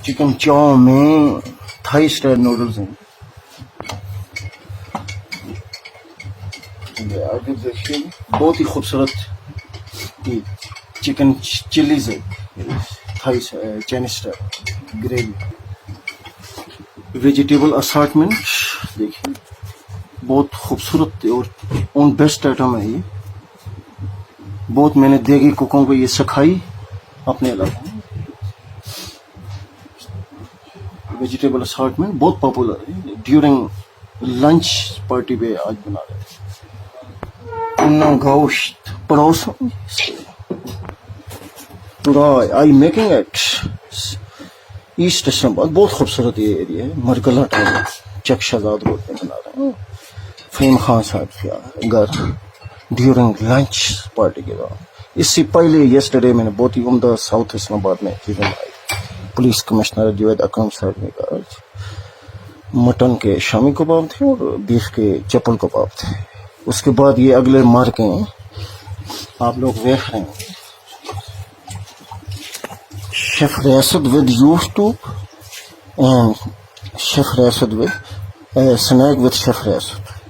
Chicken चाव में Thai style noodles हैं। आगे देखिए बहुत ही खूबसूरत ये चिकन चिलीज है, Thai Chinese style gravy. Vegetable assortment देखिए बहुत खूबसूरत और उन बेस्ट आइटम है ये। बहुत मैंने देगी कुकों को ये सिखाई अपने इलाके में। वेजिटेबल असॉर्टमेंट बहुत पॉपुलर है, ड्यूरिंग लंच पार्टी पे आज बना रहे थे। उन्ना गोश्त पड़ोस पूरा I making it east Islamabad. बहुत खूबसूरत ये एरिया है, मरगला टाउन चक शहजाद रोड पे बना रहे हैं। फहीम खान साहब के घर ड्यूरिंग लंच पार्टी के दौरान। इससे पहले येस्टरडे मैंने बहुत ही उम्दा साउथ इस्लामाबाद में चीज़ें बनाई। पुलिस कमिश्नर जावेद अकरम साहब ने कहा मटन के शामी कबाब थे और बीफ के चप्पल कबाब थे। उसके बाद ये अगले मार्के आप लोग देख रहे हैं, शेफ रियासत विद यूट्यूब एंड शेफ रियासत विद स्नैक विद शेफ रियासत।